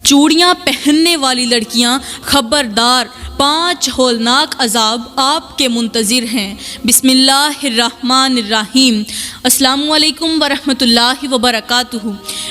چوڑیاں پہننے والی لڑکیاں خبردار، 5 ہولناک عذاب آپ کے منتظر ہیں۔ بسم اللہ الرحمن الرحیم۔ السلام علیکم ورحمۃ اللہ وبرکاتہ۔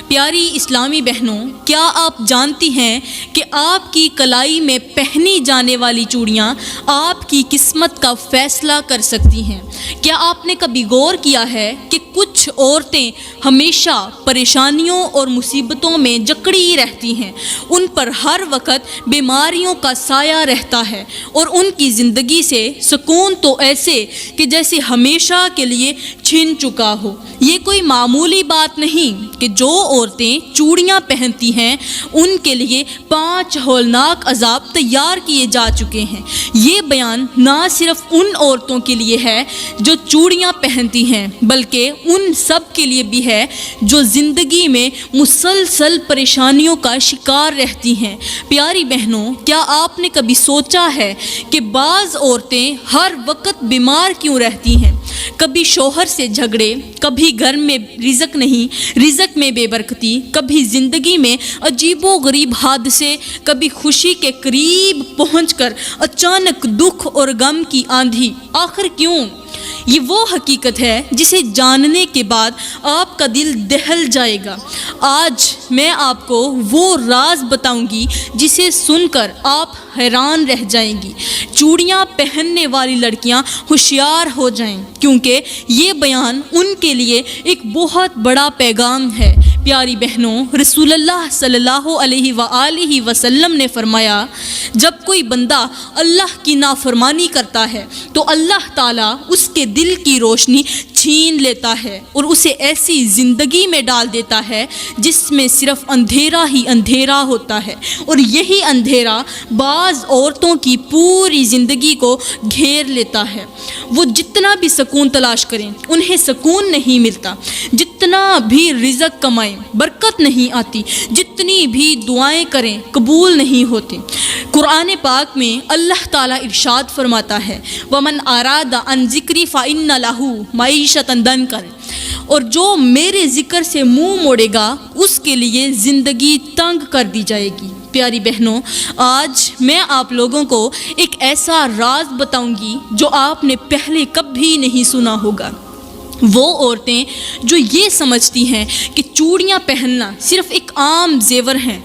پیاری اسلامی بہنوں، کیا آپ جانتی ہیں کہ آپ کی کلائی میں پہنی جانے والی چوڑیاں آپ کی قسمت کا فیصلہ کر سکتی ہیں؟ کیا آپ نے کبھی غور کیا ہے کہ کچھ عورتیں ہمیشہ پریشانیوں اور مصیبتوں میں جکڑی رہتی ہیں، ان پر ہر وقت بیماریوں کا سایہ رہتا ہے اور ان کی زندگی سے سکون تو ایسے کہ جیسے ہمیشہ کے لیے چھن چکا ہو۔ یہ کوئی معمولی بات نہیں کہ جو عورتیں چوڑیاں پہنتی ہیں ان کے لیے 5 ہولناک عذاب تیار کیے جا چکے ہیں۔ یہ بیان نہ صرف ان عورتوں کے لیے ہے جو چوڑیاں پہنتی ہیں، بلکہ ان سب کے لیے بھی ہے جو زندگی میں مسلسل پریشانیوں کا شکار رہتی ہیں۔ پیاری بہنوں، کیا آپ نے کبھی سوچا ہے کہ بعض عورتیں ہر وقت بیمار کیوں رہتی ہیں؟ کبھی شوہر سے جھگڑے، کبھی گھر میں رزق نہیں، رزق میں بے برکتی، کبھی زندگی میں عجیب و غریب حادثے، کبھی خوشی کے قریب پہنچ کر اچانک دکھ اور غم کی آندھی۔ آخر کیوں؟ یہ وہ حقیقت ہے جسے جاننے کے بعد آپ کا دل دہل جائے گا۔ آج میں آپ کو وہ راز بتاؤں گی جسے سن کر آپ حیران رہ جائیں گی۔ چوڑیاں پہننے والی لڑکیاں ہوشیار ہو جائیں، کیونکہ یہ بیان ان کے لیے ایک بہت بڑا پیغام ہے۔ پیاری بہنوں، رسول اللہ صلی اللہ علیہ وآلہ وسلم نے فرمایا، جب کوئی بندہ اللہ کی نافرمانی کرتا ہے تو اللہ تعالیٰ اس کے دل کی روشنی چھین لیتا ہے اور اسے ایسی زندگی میں ڈال دیتا ہے جس میں صرف اندھیرا ہی اندھیرا ہوتا ہے، اور یہی اندھیرا بعض عورتوں کی پوری زندگی کو گھیر لیتا ہے۔ وہ جتنا بھی سکون تلاش کریں انہیں سکون نہیں ملتا، جتنا بھی رزق کمائیں برکت نہیں آتی، جتنی بھی دعائیں کریں قبول نہیں ہوتی۔ قرآن پاک میں اللہ تعالیٰ ارشاد فرماتا ہے، وَمَنْ أَرَادَ عَنْ ذِكْرِي فَإِنَّ لَهُ مَعِيشَةً ضَنْكًا، اور جو میرے ذکر سے منہ موڑے گا اس کے لیے زندگی تنگ کر دی جائے گی۔ پیاری بہنوں، آج میں آپ لوگوں کو ایک ایسا راز بتاؤں گی جو آپ نے پہلے کبھی نہیں سنا ہوگا۔ وہ عورتیں جو یہ سمجھتی ہیں کہ چوڑیاں پہننا صرف ایک عام زیور ہیں،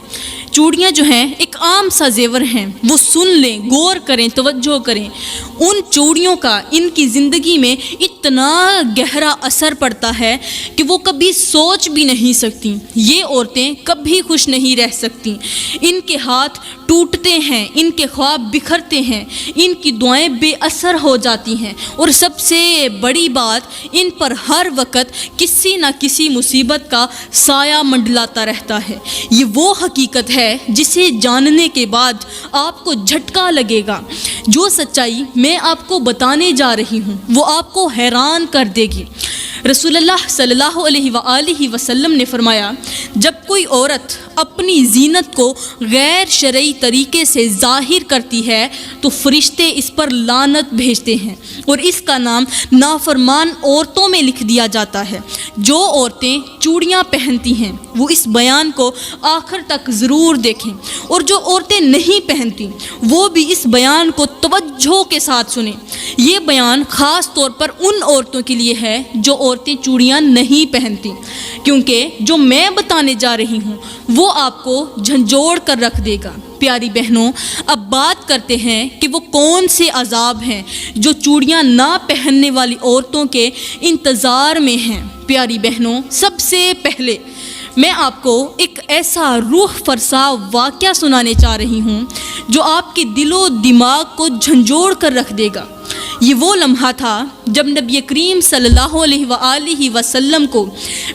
چوڑیاں جو ہیں ایک عام سا زیور ہیں، وہ سن لیں، غور کریں، توجہ کریں۔ ان چوڑیوں کا ان کی زندگی میں اتنا گہرا اثر پڑتا ہے کہ وہ کبھی سوچ بھی نہیں سکتی۔ یہ عورتیں کبھی خوش نہیں رہ سکتی۔ ان کے ہاتھ ٹوٹتے ہیں، ان کے خواب بکھرتے ہیں، ان کی دعائیں بے اثر ہو جاتی ہیں، اور سب سے بڑی بات، ان پر ہر وقت کسی نہ کسی مصیبت کا سایہ منڈلاتا رہتا ہے۔ یہ وہ حقیقت ہے جسے جاننے کے بعد آپ کو جھٹکا لگے گا۔ جو سچائی میں آپ کو بتانے جا رہی ہوں وہ آپ کو حیران کر دے گی۔ رسول اللہ صلی اللہ علیہ وآلہ وسلم نے فرمایا، جب کوئی عورت اپنی زینت کو غیر شرعی طریقے سے ظاہر کرتی ہے تو فرشتے اس پر لعنت بھیجتے ہیں اور اس کا نام نافرمان عورتوں میں لکھ دیا جاتا ہے۔ جو عورتیں چوڑیاں پہنتی ہیں وہ اس بیان کو آخر تک ضرور دیکھیں، اور جو عورتیں نہیں پہنتی وہ بھی اس بیان کو توجہ کے ساتھ سنیں۔ یہ بیان خاص طور پر ان عورتوں کے لیے ہے جو عورتیں چوڑیاں نہیں پہنتی، کیونکہ جو میں بتانے جا رہی ہوں وہ آپ کو جھنجھوڑ کر رکھ دے گا۔ پیاری بہنوں، اب بات کرتے ہیں کہ وہ کون سے عذاب ہیں جو چوڑیاں نہ پہننے والی عورتوں کے انتظار میں ہیں۔ پیاری بہنوں، سب سے پہلے میں آپ کو ایک ایسا روح فرسا واقعہ سنانے چاہ رہی ہوں جو آپ کے دل و دماغ کو جھنجھوڑ کر رکھ دے گا۔ یہ وہ لمحہ تھا جب نبی کریم صلی اللہ علیہ وآلہ وسلم کو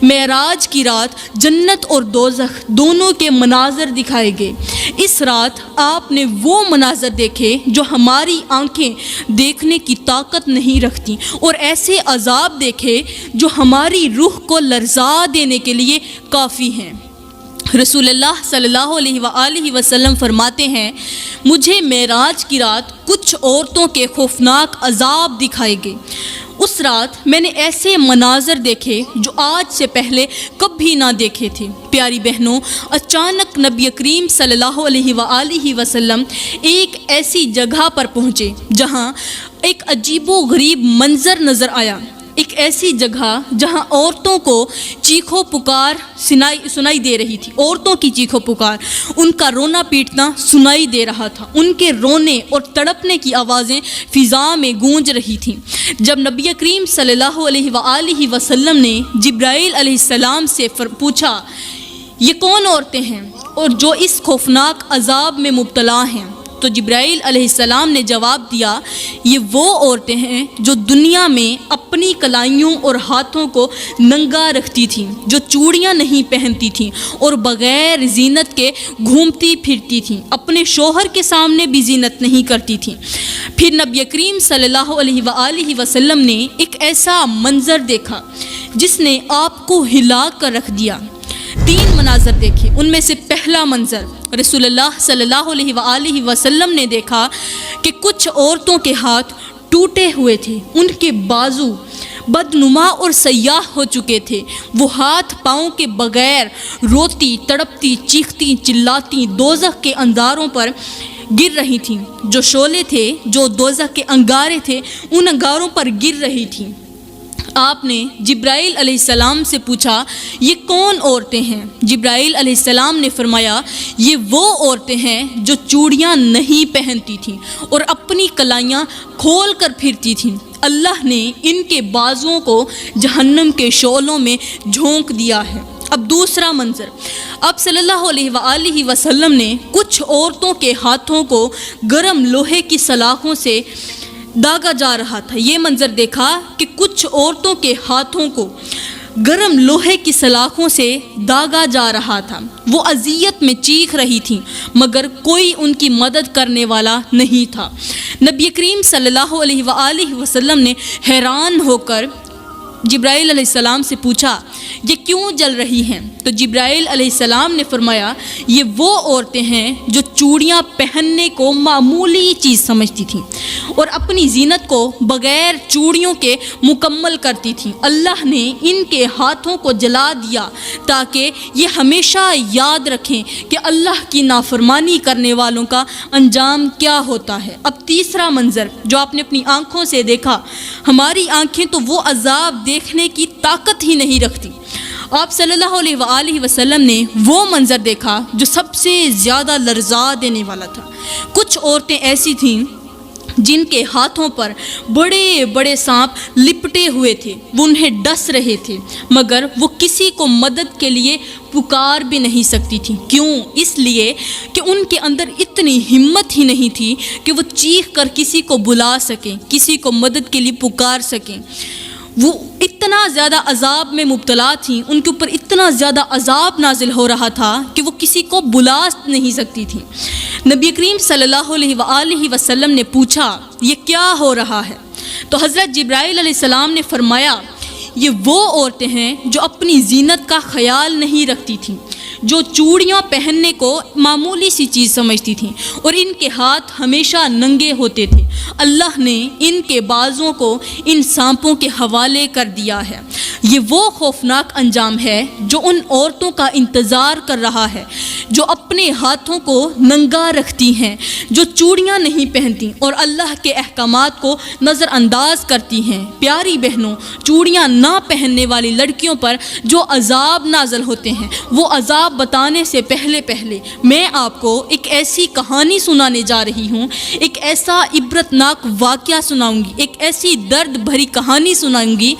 معراج کی رات جنت اور دوزخ دونوں کے مناظر دکھائے گئے۔ اس رات آپ نے وہ مناظر دیکھے جو ہماری آنکھیں دیکھنے کی طاقت نہیں رکھتی، اور ایسے عذاب دیکھے جو ہماری روح کو لرزا دینے کے لیے کافی ہیں۔ رسول اللہ صلی اللہ علیہ وآلہ وسلم فرماتے ہیں، مجھے معراج کی رات کچھ عورتوں کے خوفناک عذاب دکھائے گئے۔ اس رات میں نے ایسے مناظر دیکھے جو آج سے پہلے کبھی نہ دیکھے تھے۔ پیاری بہنوں، اچانک نبی کریم صلی اللہ علیہ وآلہ وسلم ایک ایسی جگہ پر پہنچے جہاں ایک عجیب و غریب منظر نظر آیا۔ ایک ایسی جگہ جہاں عورتوں کو چیخو پکار سنائی دے رہی تھی، عورتوں کی چیخو پکار، ان کا رونا پیٹنا سنائی دے رہا تھا، ان کے رونے اور تڑپنے کی آوازیں فضا میں گونج رہی تھیں۔ جب نبی کریم صلی اللہ علیہ وآلہ وسلم نے جبرائیل علیہ السلام سے پوچھا یہ کون عورتیں ہیں اور جو اس خوفناک عذاب میں مبتلا ہیں، تو جبرائیل علیہ السلام نے جواب دیا یہ وہ عورتیں ہیں جو دنیا میں اپنی کلائیوں اور ہاتھوں کو ننگا رکھتی تھیں، جو چوڑیاں نہیں پہنتی تھیں اور بغیر زینت کے گھومتی پھرتی تھیں، اپنے شوہر کے سامنے بھی زینت نہیں کرتی تھیں۔ پھر نبی کریم صلی اللہ علیہ وآلہ وسلم نے ایک ایسا منظر دیکھا جس نے آپ کو ہلا کر رکھ دیا۔ 3 مناظر دیکھے، ان میں سے پہلا منظر رسول اللہ صلی اللہ علیہ وآلہ وسلم نے دیکھا کہ کچھ عورتوں کے ہاتھ ٹوٹے ہوئے تھے، ان کے بازو بدنما اور سیاہ ہو چکے تھے، وہ ہاتھ پاؤں کے بغیر روتی تڑپتی چیختی چلاتی دوزخ کے انگاروں پر گر رہی تھیں۔ جو شعلے تھے، جو دوزخ کے انگارے تھے، ان انگاروں پر گر رہی تھیں۔ آپ نے جبرائیل علیہ السلام سے پوچھا یہ کون عورتیں ہیں؟ جبرائیل علیہ السلام نے فرمایا یہ وہ عورتیں ہیں جو چوڑیاں نہیں پہنتی تھیں اور اپنی کلائیاں کھول کر پھرتی تھیں۔ اللہ نے ان کے بازوؤں کو جہنم کے شعلوں میں جھونک دیا ہے۔ اب دوسرا منظر، اب صلی اللہ علیہ وآلہ وسلم نے کچھ عورتوں کے ہاتھوں کو گرم لوہے کی سلاخوں سے داغا جا رہا تھا۔ یہ منظر دیکھا کہ کچھ عورتوں کے ہاتھوں کو گرم لوہے کی سلاخوں سے داغا جا رہا تھا، وہ اذیت میں چیخ رہی تھیں مگر کوئی ان کی مدد کرنے والا نہیں تھا۔ نبی کریم صلی اللہ علیہ وآلہ وسلم نے حیران ہو کر جبرائیل علیہ السلام سے پوچھا یہ کیوں جل رہی ہیں؟ تو جبرائیل علیہ السلام نے فرمایا یہ وہ عورتیں ہیں جو چوڑیاں پہننے کو معمولی چیز سمجھتی تھیں اور اپنی زینت کو بغیر چوڑیوں کے مکمل کرتی تھیں۔ اللہ نے ان کے ہاتھوں کو جلا دیا تاکہ یہ ہمیشہ یاد رکھیں کہ اللہ کی نافرمانی کرنے والوں کا انجام کیا ہوتا ہے۔ اب تیسرا منظر جو آپ نے اپنی آنکھوں سے دیکھا، ہماری آنکھیں تو وہ عذاب دیکھنے کی طاقت ہی نہیں رکھتی۔ آپ صلی اللہ علیہ وآلہ وسلم نے وہ منظر دیکھا جو سب سے زیادہ لرزا دینے والا تھا۔ کچھ عورتیں ایسی تھیں جن کے ہاتھوں پر بڑے بڑے سانپ لپٹے ہوئے تھے، وہ انہیں ڈس رہے تھے مگر وہ کسی کو مدد کے لیے پکار بھی نہیں سکتی تھیں۔ کیوں؟ اس لیے کہ ان کے اندر اتنی ہمت ہی نہیں تھی کہ وہ چیخ کر کسی کو بلا سکیں، کسی کو مدد کے لیے پکار سکیں۔ وہ اتنا زیادہ عذاب میں مبتلا تھیں، ان کے اوپر اتنا زیادہ عذاب نازل ہو رہا تھا کہ وہ کسی کو بلا نہیں سکتی تھیں۔ نبی کریم صلی اللہ علیہ وآلہ وسلم نے پوچھا یہ کیا ہو رہا ہے؟ تو حضرت جبرائیل علیہ السلام نے فرمایا یہ وہ عورتیں ہیں جو اپنی زینت کا خیال نہیں رکھتی تھیں، جو چوڑیاں پہننے کو معمولی سی چیز سمجھتی تھیں اور ان کے ہاتھ ہمیشہ ننگے ہوتے تھے۔ اللہ نے ان کے بازوں کو ان سانپوں کے حوالے کر دیا ہے۔ یہ وہ خوفناک انجام ہے جو ان عورتوں کا انتظار کر رہا ہے جو اپنے ہاتھوں کو ننگا رکھتی ہیں، جو چوڑیاں نہیں پہنتی اور اللہ کے احکامات کو نظر انداز کرتی ہیں۔ پیاری بہنوں، چوڑیاں نہ پہننے والی لڑکیوں پر جو عذاب نازل ہوتے ہیں، وہ عذاب بتانے سے پہلے میں آپ کو ایک ایسی کہانی سنانے جا رہی ہوں، ایک ایسا عبرتناک واقعہ سناؤں گی، ایک ایسی درد بھری کہانی سناؤں گی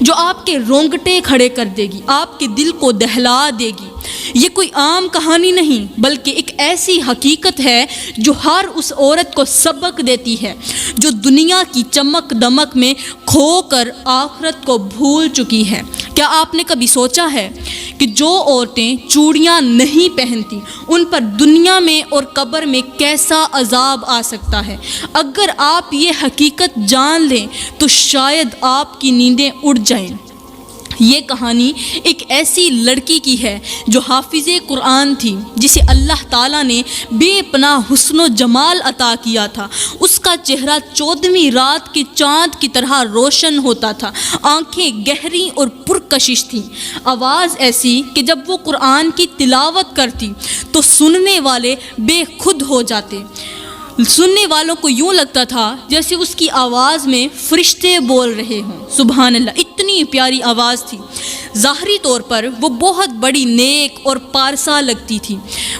جو آپ کے رونگٹے کھڑے کر دے گی، آپ کے دل کو دہلا دے گی۔ یہ کوئی عام کہانی نہیں بلکہ ایک ایسی حقیقت ہے جو ہر اس عورت کو سبق دیتی ہے جو دنیا کی چمک دمک میں کھو کر آخرت کو بھول چکی ہے۔ کیا آپ نے کبھی سوچا ہے کہ جو عورتیں چوڑیاں نہیں پہنتی ان پر دنیا میں اور قبر میں کیسا عذاب آ سکتا ہے؟ اگر آپ یہ حقیقت جان لیں تو شاید آپ کی نیندیں اڑ جائیں۔ یہ کہانی ایک ایسی لڑکی کی ہے جو حافظ قرآن تھی، جسے اللہ تعالیٰ نے بے پناہ حسن و جمال عطا کیا تھا۔ اس کا چہرہ 14ویں رات کے چاند کی طرح روشن ہوتا تھا، آنکھیں گہری اور پرکشش تھیں، آواز ایسی کہ جب وہ قرآن کی تلاوت کرتی تو سننے والے بے خود ہو جاتے۔ سننے والوں کو یوں لگتا تھا جیسے اس کی آواز میں فرشتے بول رہے ہوں۔ سبحان اللہ، اتنی پیاری آواز تھی۔ ظاہری طور پر وہ بہت بڑی نیک اور پارسا لگتی تھی،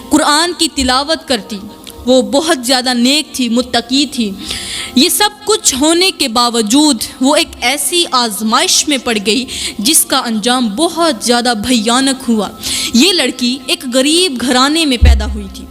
قرآن کی تلاوت کرتی، وہ بہت زیادہ نیک تھی، متقی تھی۔ یہ سب کچھ ہونے کے باوجود وہ ایک ایسی آزمائش میں پڑ گئی جس کا انجام بہت زیادہ بھیانک ہوا۔ یہ لڑکی ایک غریب گھرانے میں پیدا ہوئی تھی۔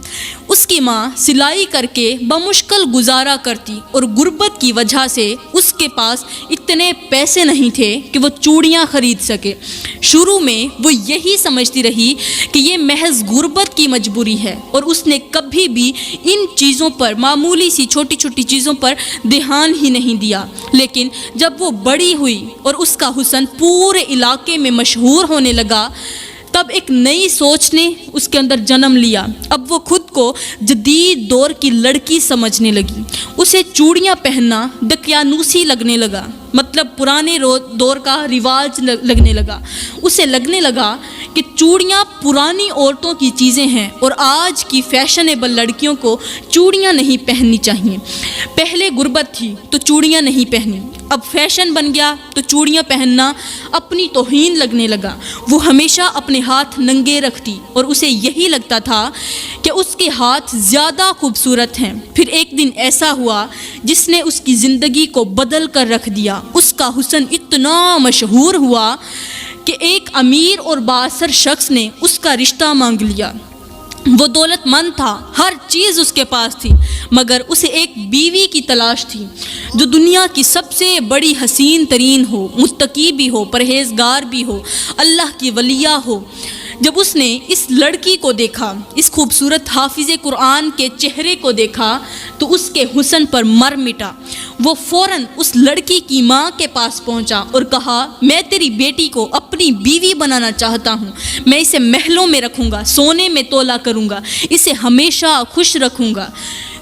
اس کی ماں سلائی کر کے بمشکل گزارا کرتی اور غربت کی وجہ سے اس کے پاس اتنے پیسے نہیں تھے کہ وہ چوڑیاں خرید سکے۔ شروع میں وہ یہی سمجھتی رہی کہ یہ محض غربت کی مجبوری ہے، اور اس نے کبھی بھی ان چیزوں پر، معمولی سی چھوٹی چھوٹی چیزوں پر دھیان ہی نہیں دیا۔ لیکن جب وہ بڑی ہوئی اور اس کا حسن پورے علاقے میں مشہور ہونے لگا، تب ایک نئی سوچ نے اس کے اندر جنم لیا۔ اب وہ خود کو جدید دور کی لڑکی سمجھنے لگی۔ اسے چوڑیاں پہننا دقیانوسی لگنے لگا، مطلب پرانے دور کا رواج لگنے لگا۔ اسے لگنے لگا کہ چوڑیاں پرانی عورتوں کی چیزیں ہیں اور آج کی فیشنیبل لڑکیوں کو چوڑیاں نہیں پہننی چاہیے۔ پہلے غربت تھی تو چوڑیاں نہیں پہنی، اب فیشن بن گیا تو چوڑیاں پہننا اپنی توہین لگنے لگا۔ وہ ہمیشہ اپنے ہاتھ ننگے رکھتی اور اسے یہی لگتا تھا کہ اس کے ہاتھ زیادہ خوبصورت ہیں۔ پھر ایک دن ایسا ہوا جس نے اس کی زندگی کو بدل کر رکھ دیا۔ اس کا حسن اتنا مشہور ہوا کہ ایک امیر اور بااثر شخص نے اس کا رشتہ مانگ لیا۔ وہ دولت مند تھا، ہر چیز اس کے پاس تھی، مگر اسے ایک بیوی کی تلاش تھی جو دنیا کی سب سے بڑی حسین ترین ہو، متقی بھی ہو، پرہیزگار بھی ہو، اللہ کی ولیہ ہو۔ جب اس نے اس لڑکی کو دیکھا، اس خوبصورت حافظ قرآن کے چہرے کو دیکھا، تو اس کے حسن پر مر مٹا۔ وہ فوراً اس لڑکی کی ماں کے پاس پہنچا اور کہا، میں تیری بیٹی کو اپنی بیوی بنانا چاہتا ہوں، میں اسے محلوں میں رکھوں گا، سونے میں تولا کروں گا، اسے ہمیشہ خوش رکھوں گا۔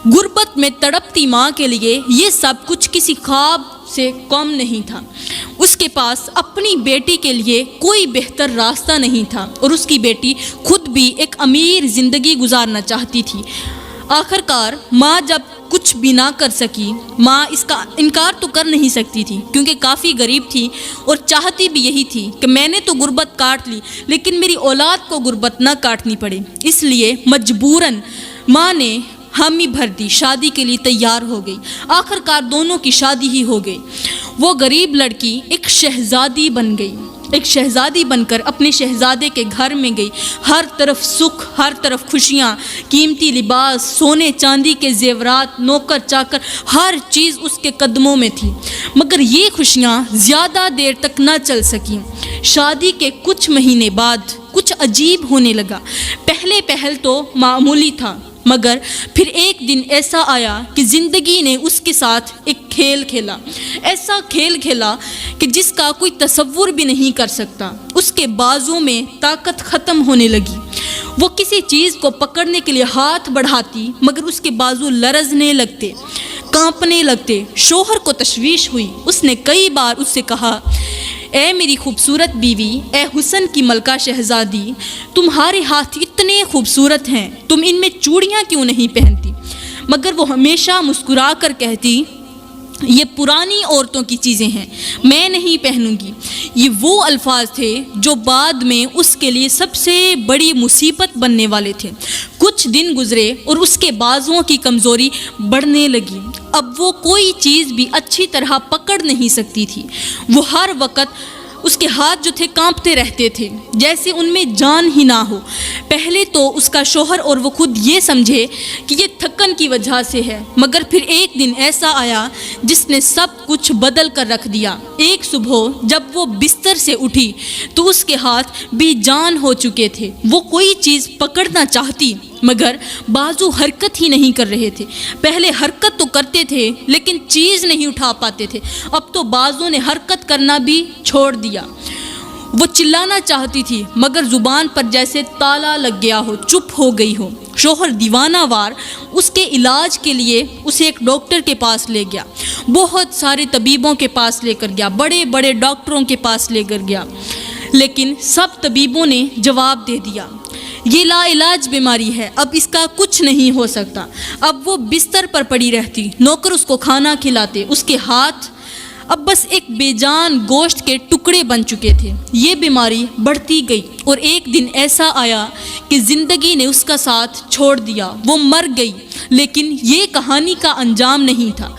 غربت میں تڑپتی ماں کے لیے یہ سب کچھ کسی خواب سے کم نہیں تھا۔ اس کے پاس اپنی بیٹی کے لیے کوئی بہتر راستہ نہیں تھا، اور اس کی بیٹی خود بھی ایک امیر زندگی گزارنا چاہتی تھی۔ آخر کار ماں جب کچھ بھی نہ کر سکی، ماں اس کا انکار تو کر نہیں سکتی تھی کیونکہ کافی غریب تھی، اور چاہتی بھی یہی تھی کہ میں نے تو غربت کاٹ لی لیکن میری اولاد کو غربت نہ کاٹنی پڑے۔ اس لیے مجبوراً ماں نے حامی بھر دی، شادی کے لیے تیار ہو گئی۔ آخر کار دونوں کی شادی ہی ہو گئی۔ وہ غریب لڑکی ایک شہزادی بن گئی، ایک شہزادی بن کر اپنے شہزادے کے گھر میں گئی۔ ہر طرف سکھ، ہر طرف خوشیاں، قیمتی لباس، سونے چاندی کے زیورات، نوکر چاکر، ہر چیز اس کے قدموں میں تھی۔ مگر یہ خوشیاں زیادہ دیر تک نہ چل سکیں۔ شادی کے کچھ مہینے بعد کچھ عجیب ہونے لگا۔ پہل تو معمولی تھا، مگر پھر ایک دن ایسا آیا کہ زندگی نے اس کے ساتھ ایک کھیل کھیلا، ایسا کھیل کھیلا کہ جس کا کوئی تصور بھی نہیں کر سکتا۔ اس کے بازوں میں طاقت ختم ہونے لگی۔ وہ کسی چیز کو پکڑنے کے لیے ہاتھ بڑھاتی مگر اس کے بازو لرزنے لگتے، کانپنے لگتے۔ شوہر کو تشویش ہوئی۔ اس نے کئی بار اس سے کہا، اے میری خوبصورت بیوی، اے حسن کی ملکہ شہزادی، تمہارے ہاتھ اتنے خوبصورت ہیں، تم ان میں چوڑیاں کیوں نہیں پہنتی؟ مگر وہ ہمیشہ مسکرا کر کہتی، یہ پرانی عورتوں کی چیزیں ہیں، میں نہیں پہنوں گی۔ یہ وہ الفاظ تھے جو بعد میں اس کے لیے سب سے بڑی مصیبت بننے والے تھے۔ کچھ دن گزرے اور اس کے بازوؤں کی کمزوری بڑھنے لگی۔ اب وہ کوئی چیز بھی اچھی طرح پکڑ نہیں سکتی تھی۔ وہ ہر وقت اس کے ہاتھ جو تھے کانپتے رہتے تھے جیسے ان میں جان ہی نہ ہو۔ پہلے تو اس کا شوہر اور وہ خود یہ سمجھے کہ یہ تھکن کی وجہ سے ہے، مگر پھر ایک دن ایسا آیا جس نے سب کچھ بدل کر رکھ دیا۔ ایک صبح جب وہ بستر سے اٹھی تو اس کے ہاتھ بے جان ہو چکے تھے۔ وہ کوئی چیز پکڑنا چاہتی مگر بازو حرکت ہی نہیں کر رہے تھے۔ پہلے حرکت تو کرتے تھے لیکن چیز نہیں اٹھا پاتے تھے، اب تو بازو نے حرکت کرنا بھی چھوڑ دیا۔ وہ چلانا چاہتی تھی مگر زبان پر جیسے تالا لگ گیا ہو، چپ ہو گئی ہو۔ شوہر دیوانہ وار اس کے علاج کے لیے اسے ایک ڈاکٹر کے پاس لے گیا، بہت سارے طبیبوں کے پاس لے کر گیا، بڑے بڑے ڈاکٹروں کے پاس لے کر گیا، لیکن سب طبیبوں نے جواب دے دیا یہ لا علاج بیماری ہے، اب اس کا کچھ نہیں ہو سکتا۔ اب وہ بستر پر پڑی رہتی، نوکر اس کو کھانا کھلاتے، اس کے ہاتھ اب بس ایک بے جان گوشت کے ٹکڑے بن چکے تھے۔ یہ بیماری بڑھتی گئی اور ایک دن ایسا آیا کہ زندگی نے اس کا ساتھ چھوڑ دیا، وہ مر گئی۔ لیکن یہ کہانی کا انجام نہیں تھا۔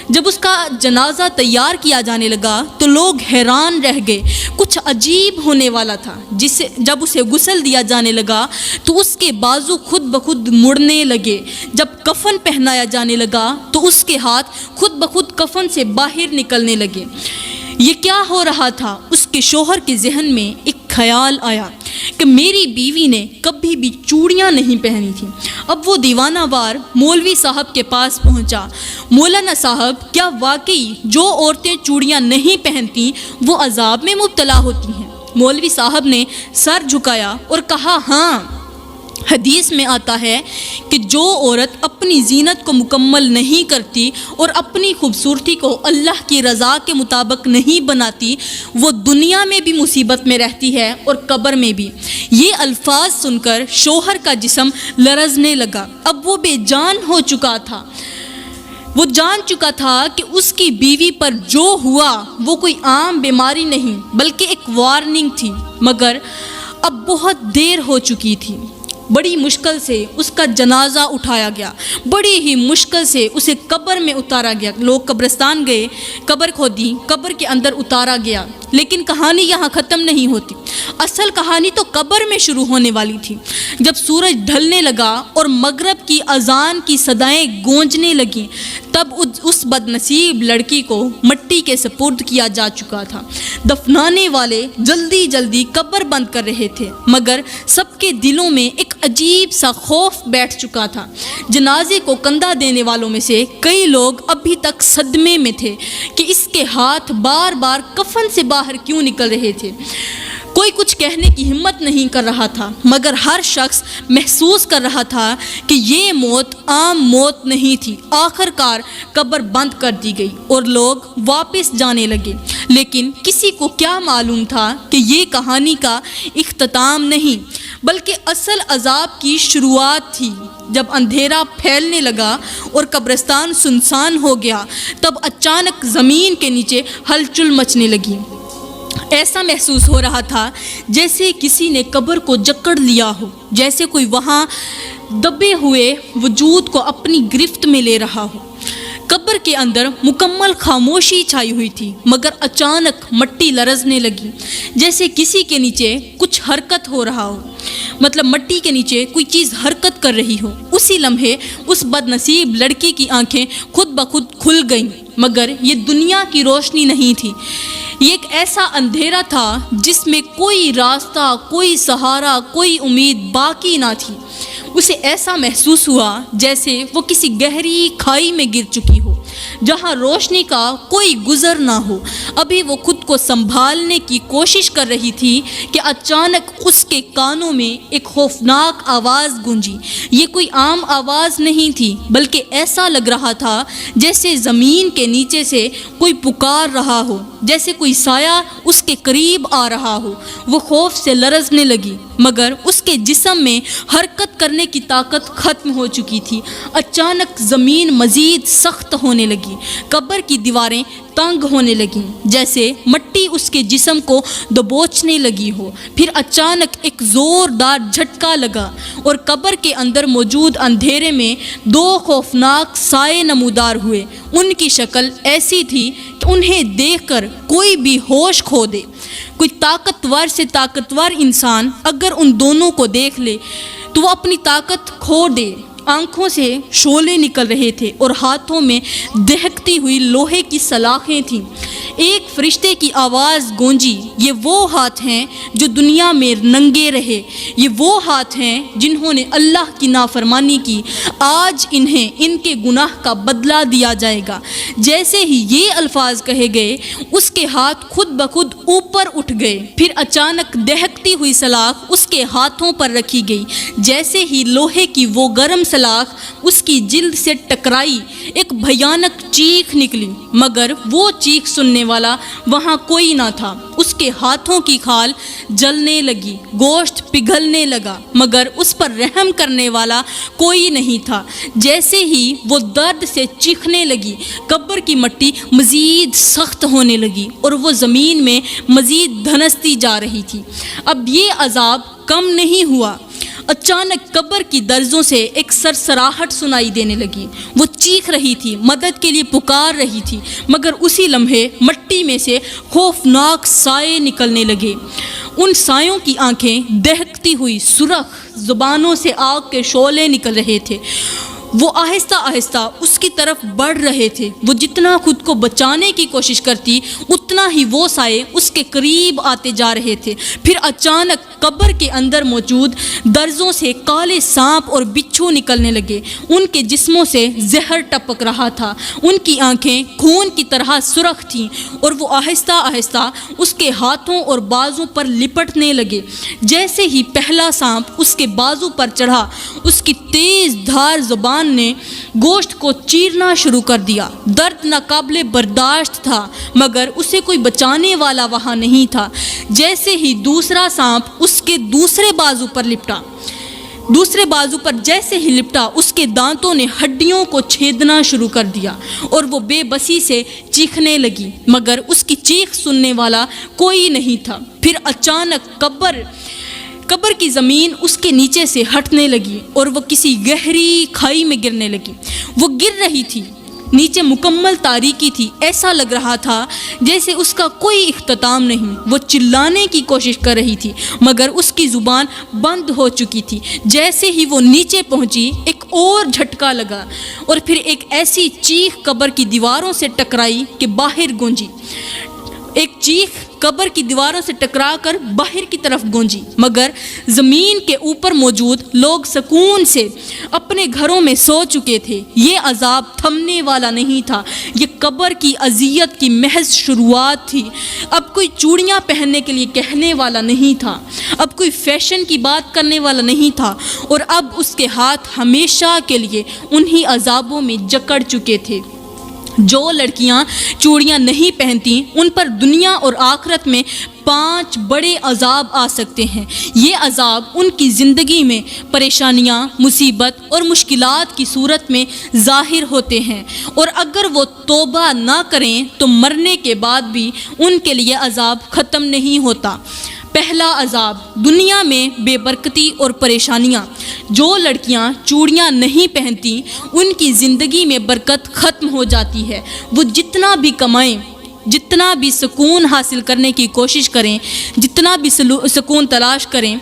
جب اس کا جنازہ تیار کیا جانے لگا تو لوگ حیران رہ گئے، کچھ عجیب ہونے والا تھا۔ جب اسے غسل دیا جانے لگا تو اس کے بازو خود بخود مڑنے لگے، جب کفن پہنایا جانے لگا تو اس کے ہاتھ خود بخود کفن سے باہر نکلنے لگے۔ یہ کیا ہو رہا تھا؟ اس کے شوہر کے ذہن میں ایک خیال آیا کہ میری بیوی نے کبھی بھی چوڑیاں نہیں پہنی تھیں۔ اب وہ دیوانہ وار مولوی صاحب کے پاس پہنچا۔ مولانا صاحب، کیا واقعی جو عورتیں چوڑیاں نہیں پہنتی وہ عذاب میں مبتلا ہوتی ہیں؟ مولوی صاحب نے سر جھکایا اور کہا، ہاں، حدیث میں آتا ہے کہ جو عورت اپنی زینت کو مکمل نہیں کرتی اور اپنی خوبصورتی کو اللہ کی رضا کے مطابق نہیں بناتی، وہ دنیا میں بھی مصیبت میں رہتی ہے اور قبر میں بھی۔ یہ الفاظ سن کر شوہر کا جسم لرزنے لگا۔ اب وہ بے جان ہو چکا تھا۔ وہ جان چکا تھا کہ اس کی بیوی پر جو ہوا وہ کوئی عام بیماری نہیں بلکہ ایک وارننگ تھی، مگر اب بہت دیر ہو چکی تھی۔ بڑی مشکل سے اس کا جنازہ اٹھایا گیا، بڑی ہی مشکل سے اسے قبر میں اتارا گیا۔ لوگ قبرستان گئے، قبر کھودی، قبر کے اندر اتارا گیا۔ لیکن کہانی یہاں ختم نہیں ہوتی، اصل کہانی تو قبر میں شروع ہونے والی تھی۔ جب سورج ڈھلنے لگا اور مغرب کی اذان کی صدائیں گونجنے لگیں، تب اس بد نصیب لڑکی کو مٹی کے سپرد کیا جا چکا تھا۔ دفنانے والے جلدی جلدی قبر بند کر رہے تھے، مگر سب کے دلوں میں ایک عجیب سا خوف بیٹھ چکا تھا۔ جنازے کو کندھا دینے والوں میں سے کئی لوگ ابھی تک صدمے میں تھے کہ اس کے ہاتھ بار بار کفن سے باہر کیوں نکل رہے تھے۔ کوئی کچھ کہنے کی ہمت نہیں کر رہا تھا، مگر ہر شخص محسوس کر رہا تھا کہ یہ موت عام موت نہیں تھی۔ آخر کار قبر بند کر دی گئی اور لوگ واپس جانے لگے، لیکن کسی کو کیا معلوم تھا کہ یہ کہانی کا اختتام نہیں بلکہ اصل عذاب کی شروعات تھی۔ جب اندھیرا پھیلنے لگا اور قبرستان سنسان ہو گیا، تب اچانک زمین کے نیچے ہلچل مچنے لگی۔ ایسا محسوس ہو رہا تھا جیسے کسی نے قبر کو جکڑ لیا ہو، جیسے کوئی وہاں دبے ہوئے وجود کو اپنی گرفت میں لے رہا ہو۔ قبر کے اندر مکمل خاموشی چھائی ہوئی تھی، مگر اچانک مٹی لرزنے لگی، جیسے کسی کے نیچے کچھ حرکت ہو رہا ہو، مطلب مٹی کے نیچے کوئی چیز حرکت کر رہی ہو۔ اسی لمحے اس بد نصیب لڑکی کی آنکھیں خود بخود کھل گئیں، مگر یہ دنیا کی روشنی نہیں تھی، یہ ایک ایسا اندھیرا تھا جس میں کوئی راستہ، کوئی سہارا، کوئی امید باقی نہ تھی۔ اسے ایسا محسوس ہوا جیسے وہ کسی گہری کھائی میں گر چکی ہو جہاں روشنی کا کوئی گزر نہ ہو۔ ابھی وہ خود کو سنبھالنے کی کوشش کر رہی تھی کہ اچانک اس کے کانوں میں ایک خوفناک آواز گونجی۔ یہ کوئی عام آواز نہیں تھی بلکہ ایسا لگ رہا تھا جیسے زمین کے نیچے سے کوئی پکار رہا ہو، جیسے کوئی سایہ اس کے قریب آ رہا ہو۔ وہ خوف سے لرزنے لگی، مگر اس کے جسم میں حرکت کرنے کی طاقت ختم ہو چکی تھی۔ اچانک زمین مزید سخت ہونے لگی، قبر کی دیواریں تنگ ہونے لگیں، جیسے مٹی اس کے جسم کو دبوچنے لگی ہو۔ پھر اچانک ایک زوردار جھٹکا لگا اور قبر کے اندر موجود اندھیرے میں دو خوفناک سائے نمودار ہوئے۔ ان کی شکل ایسی تھی کہ انہیں دیکھ کر کوئی بھی ہوش کھو دے۔ کوئی طاقتور سے طاقتور انسان اگر ان دونوں کو دیکھ لے تو وہ اپنی طاقت کھو دے۔ آنکھوں سے شعلے نکل رہے تھے اور ہاتھوں میں دہکتی ہوئی لوہے کی سلاخیں تھیں۔ ایک فرشتے کی آواز گونجی، یہ وہ ہاتھ ہیں جو دنیا میں ننگے رہے، یہ وہ ہاتھ ہیں جنہوں نے اللہ کی نافرمانی کی، آج انہیں ان کے گناہ کا بدلہ دیا جائے گا۔ جیسے ہی یہ الفاظ کہے گئے اس کے ہاتھ خود بخود اوپر اٹھ گئے، پھر اچانک دہکتی ہوئی سلاخ اس کے ہاتھوں پر رکھی گئی۔ جیسے ہی لوہے کی وہ گرم سلاخ اس کی جلد سے ٹکرائی، ایک بھیانک چیخ نکلی، مگر وہ چیخ سننے والا وہاں کوئی نہ تھا۔ اس کے ہاتھوں کی کھال جلنے لگی، گوشت پگھلنے لگا، مگر اس پر رحم کرنے والا کوئی نہیں تھا۔ جیسے ہی وہ درد سے چیخنے لگی، قبر کی مٹی مزید سخت ہونے لگی اور وہ زمین میں مزید دھنستی جا رہی تھی۔ اب یہ عذاب کم نہیں ہوا۔ اچانک قبر کی درزوں سے ایک سرسراہٹ سنائی دینے لگی۔ وہ چیخ رہی تھی، مدد کے لیے پکار رہی تھی، مگر اسی لمحے مٹی میں سے خوفناک سائے نکلنے لگے۔ ان سایوں کی آنکھیں دہکتی ہوئی سرخ زبانوں سے آگ کے شعلے نکل رہے تھے۔ وہ آہستہ آہستہ اس کی طرف بڑھ رہے تھے۔ وہ جتنا خود کو بچانے کی کوشش کرتی اتنا ہی وہ سائے اس کے قریب آتے جا رہے تھے۔ پھر اچانک قبر کے اندر موجود درزوں سے کالے سانپ اور بچھو نکلنے لگے۔ ان کے جسموں سے زہر ٹپک رہا تھا، ان کی آنکھیں خون کی طرح سرخ تھیں اور وہ آہستہ آہستہ اس کے ہاتھوں اور بازوں پر لپٹنے لگے۔ جیسے ہی پہلا سانپ اس کے بازو پر چڑھا، اس کی تیز دھار زبان نے گوشت کو چیرنا شروع کر دیا۔ درد ناقابل برداشت تھا، مگر اسے کوئی بچانے والا وہاں نہیں تھا۔ جیسے ہی دوسرا سانپ اس کے دوسرے بازو پر جیسے ہی لپٹا، اس کے دانتوں نے ہڈیوں کو چھیدنا شروع کر دیا اور وہ بے بسی سے چیخنے لگی، مگر اس کی چیخ سننے والا کوئی نہیں تھا۔ پھر اچانک قبر کی زمین اس کے نیچے سے ہٹنے لگی اور وہ کسی گہری کھائی میں گرنے لگی۔ وہ گر رہی تھی، نیچے مکمل تاریکی تھی، ایسا لگ رہا تھا جیسے اس کا کوئی اختتام نہیں۔ وہ چلانے کی کوشش کر رہی تھی، مگر اس کی زبان بند ہو چکی تھی۔ جیسے ہی وہ نیچے پہنچی، ایک اور جھٹکا لگا اور پھر ایک ایسی چیخ قبر کی دیواروں سے ٹکرائی کہ باہر گونجی۔ ایک چیخ قبر کی دیواروں سے ٹکرا کر باہر کی طرف گونجی، مگر زمین کے اوپر موجود لوگ سکون سے اپنے گھروں میں سو چکے تھے۔ یہ عذاب تھمنے والا نہیں تھا، یہ قبر کی اذیت کی محض شروعات تھی۔ اب کوئی چوڑیاں پہننے کے لیے کہنے والا نہیں تھا، اب کوئی فیشن کی بات کرنے والا نہیں تھا، اور اب اس کے ہاتھ ہمیشہ کے لیے انہی عذابوں میں جکڑ چکے تھے۔ جو لڑکیاں چوڑیاں نہیں پہنتی ان پر دنیا اور آخرت میں 5 بڑے عذاب آ سکتے ہیں۔ یہ عذاب ان کی زندگی میں پریشانیاں، مصیبت اور مشکلات کی صورت میں ظاہر ہوتے ہیں، اور اگر وہ توبہ نہ کریں تو مرنے کے بعد بھی ان کے لیے عذاب ختم نہیں ہوتا۔ پہلا عذاب، دنیا میں بے برکتی اور پریشانیاں۔ جو لڑکیاں چوڑیاں نہیں پہنتی ان کی زندگی میں برکت ختم ہو جاتی ہے۔ وہ جتنا بھی کمائیں، جتنا بھی سکون حاصل کرنے کی کوشش کریں، جتنا بھی سکون تلاش کریں،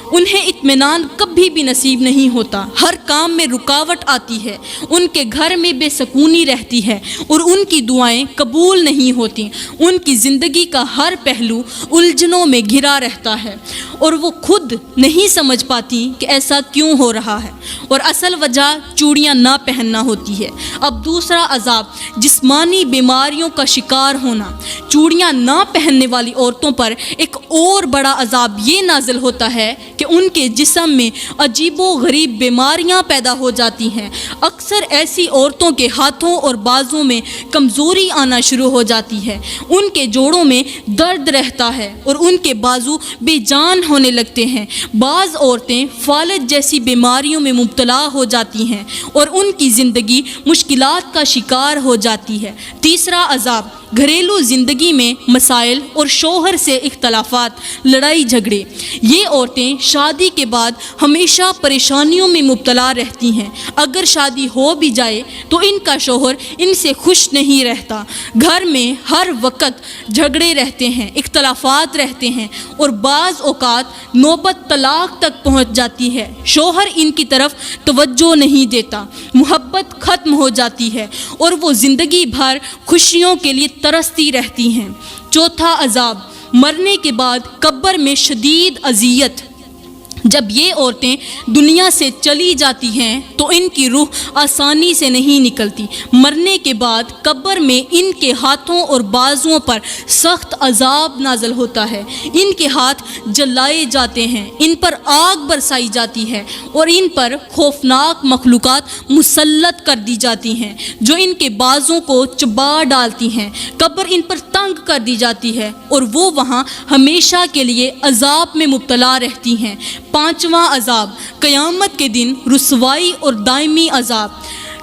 انہیں اطمینان کبھی بھی نصیب نہیں ہوتا۔ ہر کام میں رکاوٹ آتی ہے، ان کے گھر میں بے سکونی رہتی ہے اور ان کی دعائیں قبول نہیں ہوتی۔ ان کی زندگی کا ہر پہلو الجھنوں میں گھرا رہتا ہے اور وہ خود نہیں سمجھ پاتی کہ ایسا کیوں ہو رہا ہے، اور اصل وجہ چوڑیاں نہ پہننا ہوتی ہے۔ اب دوسرا عذاب، جسمانی بیماریوں کا شکار ہونا۔ چوڑیاں نہ پہننے والی عورتوں پر ایک اور بڑا عذاب یہ نازل ہوتا ہے کہ ان کے جسم میں عجیب و غریب بیماریاں پیدا ہو جاتی ہیں۔ اکثر ایسی عورتوں کے ہاتھوں اور بازوں میں کمزوری آنا شروع ہو جاتی ہے، ان کے جوڑوں میں درد رہتا ہے اور ان کے بازو بے جان ہونے لگتے ہیں۔ بعض عورتیں فالج جیسی بیماریوں میں مبتلا ہو جاتی ہیں اور ان کی زندگی مشکلات کا شکار ہو جاتی ہے۔ تیسرا عذاب، گھریلو زندگی میں مسائل اور شوہر سے اختلافات، لڑائی جھگڑے۔ یہ عورتیں شادی کے بعد ہمیشہ پریشانیوں میں مبتلا رہتی ہیں۔ اگر شادی ہو بھی جائے تو ان کا شوہر ان سے خوش نہیں رہتا۔ گھر میں ہر وقت جھگڑے رہتے ہیں، اختلافات رہتے ہیں اور بعض اوقات نوبت طلاق تک پہنچ جاتی ہے۔ شوہر ان کی طرف توجہ نہیں دیتا، محبت ختم ہو جاتی ہے اور وہ زندگی بھر خوشیوں کے لیے ترستی رہتی ہیں۔ چوتھا عذاب، مرنے کے بعد قبر میں شدید اذیت۔ جب یہ عورتیں دنیا سے چلی جاتی ہیں تو ان کی روح آسانی سے نہیں نکلتی۔ مرنے کے بعد قبر میں ان کے ہاتھوں اور بازوؤں پر سخت عذاب نازل ہوتا ہے۔ ان کے ہاتھ جلائے جاتے ہیں، ان پر آگ برسائی جاتی ہے اور ان پر خوفناک مخلوقات مسلط کر دی جاتی ہیں جو ان کے بازوں کو چبا ڈالتی ہیں۔ قبر ان پر تنگ کر دی جاتی ہے اور وہ وہاں ہمیشہ کے لیے عذاب میں مبتلا رہتی ہیں۔ پانچواں عذاب، قیامت کے دن رسوائی اور دائمی عذاب۔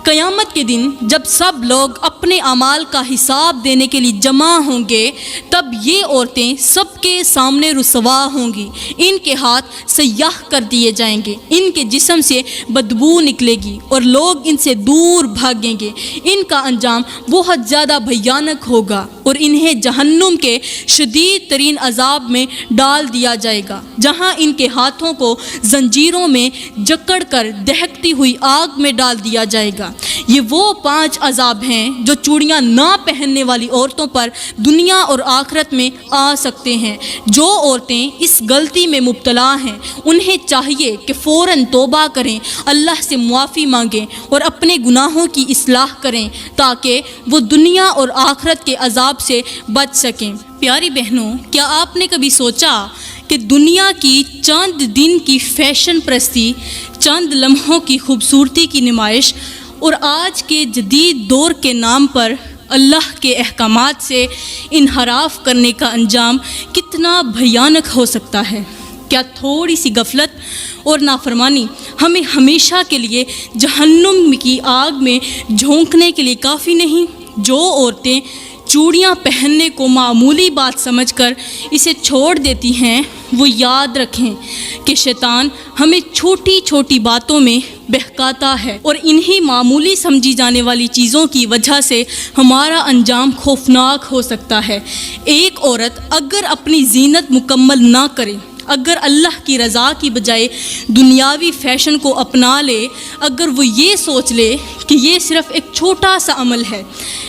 قیامت کے دن جب سب لوگ اپنے اعمال کا حساب دینے کے لیے جمع ہوں گے، تب یہ عورتیں سب کے سامنے رسوا ہوں گی۔ ان کے ہاتھ سیاہ کر دیے جائیں گے، ان کے جسم سے بدبو نکلے گی اور لوگ ان سے دور بھاگیں گے۔ ان کا انجام بہت زیادہ بھیانک ہوگا اور انہیں جہنم کے شدید ترین عذاب میں ڈال دیا جائے گا، جہاں ان کے ہاتھوں کو زنجیروں میں جکڑ کر دہکتی ہوئی آگ میں ڈال دیا جائے گا۔ یہ وہ 5 عذاب ہیں جو چوڑیاں نہ پہننے والی عورتوں پر دنیا اور آخرت میں آ سکتے ہیں۔ جو عورتیں اس غلطی میں مبتلا ہیں انہیں چاہیے کہ فوراً توبہ کریں، اللہ سے معافی مانگیں اور اپنے گناہوں کی اصلاح کریں تاکہ وہ دنیا اور آخرت کے عذاب سے بچ سکیں۔ پیاری بہنوں، کیا آپ نے کبھی سوچا کہ دنیا کی چند دن کی فیشن پرستی، چند لمحوں کی خوبصورتی کی نمائش اور آج کے جدید دور کے نام پر اللہ کے احکامات سے انحراف کرنے کا انجام کتنا بھیانک ہو سکتا ہے؟ کیا تھوڑی سی غفلت اور نافرمانی ہمیں ہمیشہ کے لیے جہنم کی آگ میں جھونکنے کے لیے کافی نہیں؟ جو عورتیں چوڑیاں پہننے کو معمولی بات سمجھ کر اسے چھوڑ دیتی ہیں، وہ یاد رکھیں کہ شیطان ہمیں چھوٹی چھوٹی باتوں میں بہکاتا ہے اور انہی معمولی سمجھی جانے والی چیزوں کی وجہ سے ہمارا انجام خوفناک ہو سکتا ہے۔ ایک عورت اگر اپنی زینت مکمل نہ کرے، اگر اللہ کی رضا کی بجائے دنیاوی فیشن کو اپنا لے، اگر وہ یہ سوچ لے کہ یہ صرف ایک چھوٹا سا عمل ہے،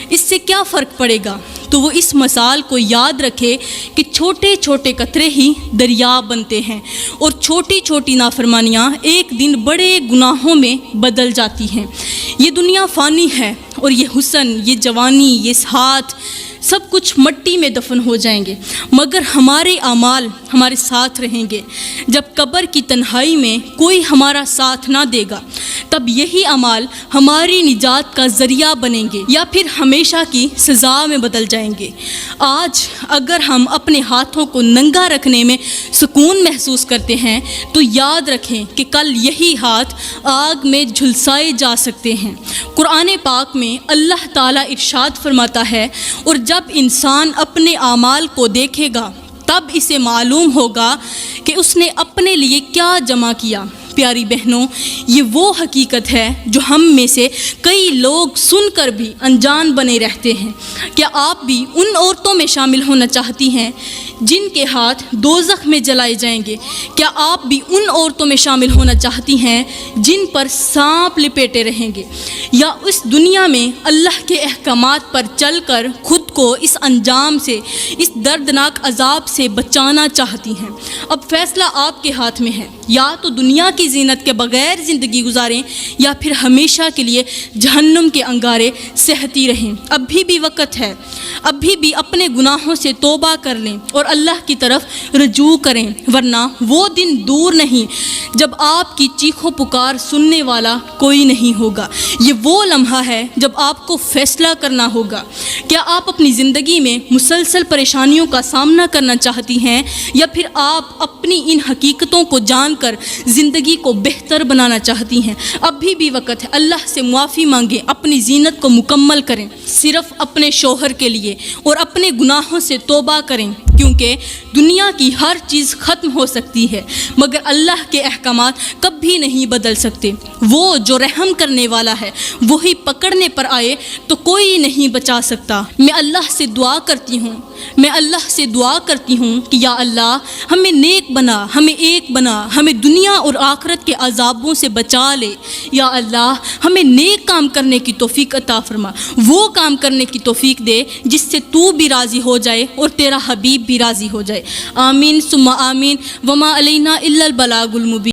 اس سے کیا فرق پڑے گا، تو وہ اس مثال کو یاد رکھے کہ چھوٹے چھوٹے قطرے ہی دریا بنتے ہیں اور چھوٹی چھوٹی نافرمانیاں ایک دن بڑے گناہوں میں بدل جاتی ہیں۔ یہ دنیا فانی ہے اور یہ حسن، یہ جوانی، یہ ہاتھ، سب کچھ مٹی میں دفن ہو جائیں گے، مگر ہمارے اعمال ہمارے ساتھ رہیں گے۔ جب قبر کی تنہائی میں کوئی ہمارا ساتھ نہ دے گا، تب یہی اعمال ہماری نجات کا ذریعہ بنیں گے یا پھر ہمیشہ کی سزا میں بدل جائیں گے۔ آج اگر ہم اپنے ہاتھوں کو ننگا رکھنے میں سکون محسوس کرتے ہیں تو یاد رکھیں کہ کل یہی ہاتھ آگ میں جھلسائے جا سکتے ہیں۔ قرآن پاک میں اللہ تعالیٰ ارشاد فرماتا ہے، اور جب انسان اپنے اعمال کو دیکھے گا تب اسے معلوم ہوگا کہ اس نے اپنے لیے کیا جمع کیا۔ پیاری بہنوں، یہ وہ حقیقت ہے جو ہم میں سے کئی لوگ سن کر بھی انجان بنے رہتے ہیں۔ کیا آپ بھی ان عورتوں میں شامل ہونا چاہتی ہیں جن کے ہاتھ دوزخ میں جلائے جائیں گے؟ کیا آپ بھی ان عورتوں میں شامل ہونا چاہتی ہیں جن پر سانپ لپیٹے رہیں گے، یا اس دنیا میں اللہ کے احکامات پر چل کر خود کو اس انجام سے، اس دردناک عذاب سے بچانا چاہتی ہیں؟ اب فیصلہ آپ کے ہاتھ میں ہے، یا تو دنیا کی زینت کے بغیر زندگی گزاریں یا پھر ہمیشہ کے لیے جہنم کے انگارے سہتی رہیں۔ ابھی بھی وقت ہے، ابھی بھی اپنے گناہوں سے توبہ کر لیں اور اللہ کی طرف رجوع کریں، ورنہ وہ دن دور نہیں جب آپ کی چیخو پکار سننے والا کوئی نہیں ہوگا۔ یہ وہ لمحہ ہے جب آپ کو فیصلہ کرنا ہوگا۔ کیا آپ اپنی زندگی میں مسلسل پریشانیوں کا سامنا کرنا چاہتی ہیں، یا پھر آپ اپنی ان حقیقتوں کو جان کر زندگی کو بہتر بنانا چاہتی ہیں، ابھی بھی وقت ہے، اللہ سے معافی مانگیں، اپنی زینت کو مکمل کریں، صرف اپنے شوہر کے لیے، اور اپنے گناہوں سے توبہ کریں، کیونکہ دنیا کی ہر چیز ختم ہو سکتی ہے مگر اللہ کے احکامات کبھی نہیں بدل سکتے۔ وہ جو رحم کرنے والا ہے وہی پکڑنے پر آئے تو کوئی نہیں بچا سکتا۔ میں اللہ سے دعا کرتی ہوں کہ یا اللہ ہمیں نیک بنا، ہمیں ایک بنا، ہمیں دنیا اور آخرت کے عذابوں سے بچا لے۔ یا اللہ ہمیں نیک کام کرنے کی توفیق عطا فرما، وہ کام کرنے کی توفیق دے جس سے تو بھی راضی ہو جائے اور تیرا حبیب بھی راضی ہو جائے۔ آمین ثم آمین، وما علینا الا البلاغ المبین۔